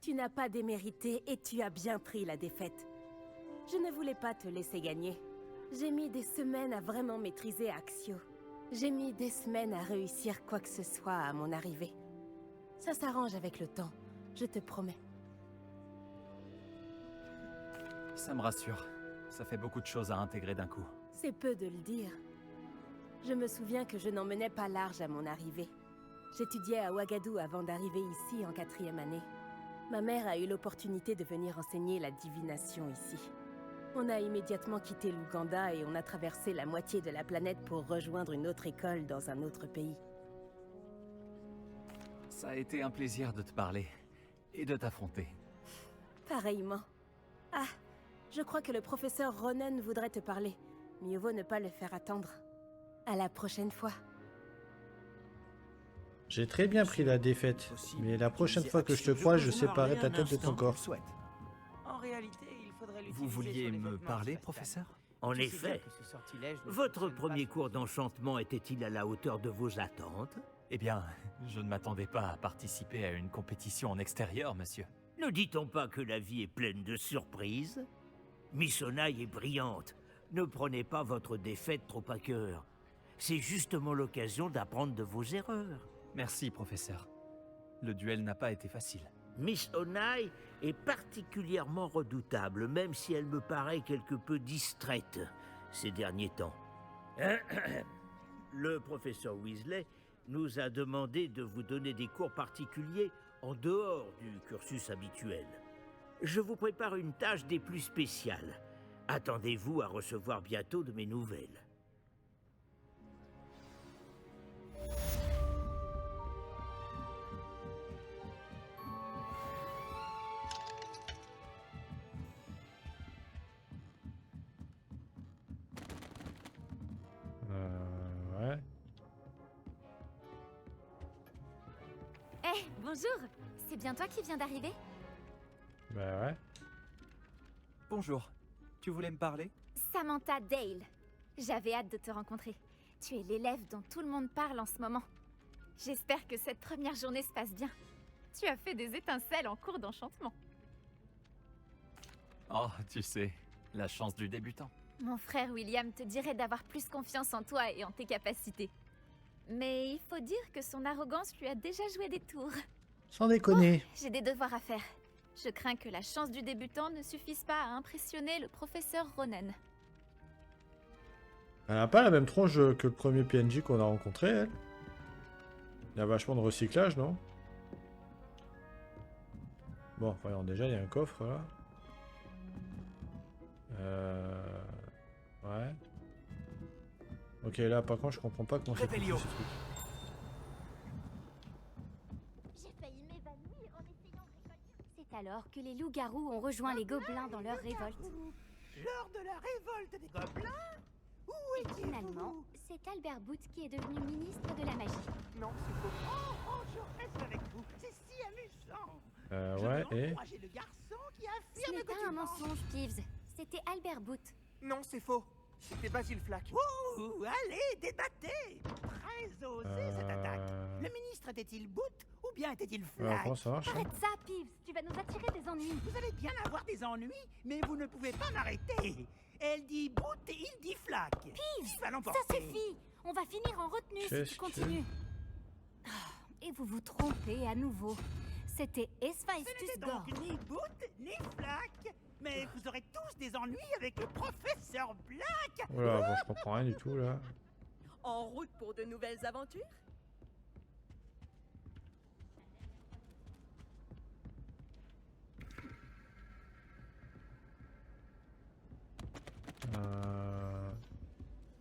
Tu n'as pas démérité et tu as bien pris la défaite. Je ne voulais pas te laisser gagner. J'ai mis des semaines à vraiment maîtriser Axio. J'ai mis des semaines à réussir quoi que ce soit à mon arrivée. Ça s'arrange avec le temps, je te promets. Ça me rassure. Ça fait beaucoup de choses à intégrer d'un coup. C'est peu de le dire. Je me souviens que je n'en menais pas large à mon arrivée. J'étudiais à Ouagadou avant d'arriver ici en 4e année. Ma mère a eu l'opportunité de venir enseigner la divination ici. On a immédiatement quitté l'Ouganda et on a traversé la moitié de la planète pour rejoindre une autre école dans un autre pays. Ça a été un plaisir de te parler et de t'affronter. Pareillement. Ah, je crois que le professeur Ronen voudrait te parler. Mieux vaut ne pas le faire attendre. À la prochaine fois. J'ai très bien pris la défaite, mais la prochaine fois que je te croise, je séparerai ta tête de ton corps. En réalité, il faudrait l'utiliser. Vous vouliez sur les me vêtements parler, spatiales. professeur? En Je sais bien effet. que ce sortilège ne Votre fonctionne premier pas. cours d'enchantement était-il à la hauteur de vos attentes? Eh bien, je ne m'attendais pas à participer à une compétition en extérieur, monsieur. Ne dit-on pas que la vie est pleine de surprises? Miss Onai est brillante. Ne prenez pas votre défaite trop à cœur. C'est justement l'occasion d'apprendre de vos erreurs. Merci, professeur. Le duel n'a pas été facile. Miss Onai est particulièrement redoutable, même si elle me paraît quelque peu distraite ces derniers temps. Le professeur Weasley nous a demandé de vous donner des cours particuliers en dehors du cursus habituel. Je vous prépare une tâche des plus spéciales. Attendez-vous à recevoir bientôt de mes nouvelles. Ouais. Eh, bonjour. C'est bien toi qui viens d'arriver? Bah ouais. Bonjour. Tu voulais me parler? Samantha Dale. J'avais hâte de te rencontrer. Tu es l'élève dont tout le monde parle en ce moment. J'espère que cette première journée se passe bien. Tu as fait des étincelles en cours d'enchantement. Oh, tu sais, la chance du débutant. Mon frère William te dirait d'avoir plus confiance en toi et en tes capacités. Mais il faut dire que son arrogance lui a déjà joué des tours. Sans déconner. Oh, j'ai des devoirs à faire. Je crains que la chance du débutant ne suffise pas à impressionner le professeur Ronen. Elle a pas la même tronche que le premier PNJ qu'on a rencontré, elle. Il y a vachement de recyclage, non? Bon, voyons, déjà, il y a un coffre, là. Ok, là par contre je comprends pas comment c'est possible, ce truc. J'ai failli m'évanouir en essayant de récolter. C'est alors que les loups-garous ont rejoint les gobelins dans leur révolte. Lors de la révolte des gobelins? Où Et finalement, c'est Albert Booth qui est devenu ministre de la magie. Non, c'est faux. Oh, je reste avec vous. C'est si amusant. Ouais, et... Encourager le garçon qui Ce affirme n'est que pas tu un mens. mensonge, Peeves. C'était Albert Booth. Non, c'est faux. C'était Basil Flack. Ouh, allez, débattez. Très osé cette attaque. Le ministre était-il Booth ou bien était-il Alors, Flack? comment ça marche, hein? Arrête ça, Peeves. Tu vas nous attirer des ennuis. Vous allez bien avoir des ennuis, mais vous ne pouvez pas m'arrêter. Elle dit Booth et il dit Flack. Peeves, Qui va ça l'emporter? suffit. On va finir en retenue si Qu'est-ce tu continues. Ah, et vous vous trompez à nouveau. C'était Ce Héphaïstus n'était Gore. donc ni Booth ni Flack. Mais vous aurez tous des ennuis avec le professeur Black. Oula, bon, je comprends rien du tout là. En route pour de nouvelles aventures?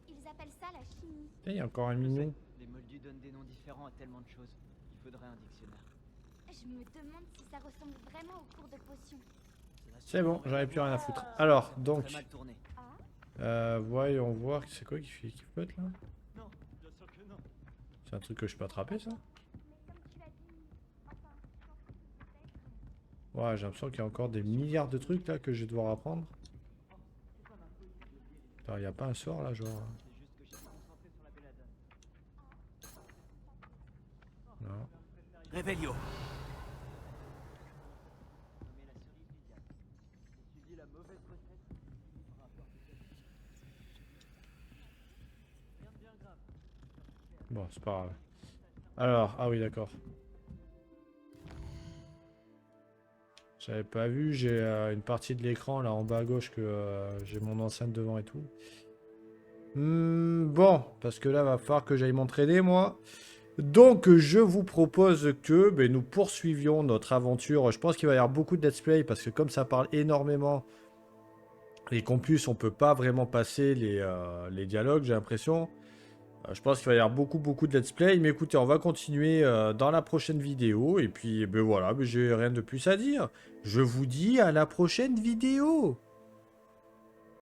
Ils appellent ça la chimie. Il y a encore un mignon. Les moldus donnent des noms différents à tellement de choses. Il faudrait un dictionnaire. Je me demande si ça ressemble vraiment au cours de potions. C'est bon, j'en ai plus rien à foutre. Alors, donc... Très mal tourné. voyons voir, c'est quoi qui flotte là? Non, bien sûr que non. C'est un truc que je peux attraper ça? Ouais, j'ai l'impression qu'il y a encore des milliards de trucs là que je vais devoir apprendre. Il n'y a pas un sort là, genre... Non. Réveillon. Bon, c'est pas grave. Alors, ah oui, d'accord. J'avais pas vu, j'ai une partie de l'écran là en bas à gauche que j'ai mon enceinte devant et tout. Bon, parce que là, va falloir que j'aille m'entraîner moi. Donc, je vous propose que nous poursuivions notre aventure. Je pense qu'il va y avoir beaucoup de let's play parce que comme ça parle énormément et qu'en plus on peut pas vraiment passer les dialogues, j'ai l'impression. Je pense qu'il va y avoir beaucoup de let's play. Mais écoutez, on va continuer dans la prochaine vidéo. Et puis, voilà, j'ai rien de plus à dire. Je vous dis à la prochaine vidéo.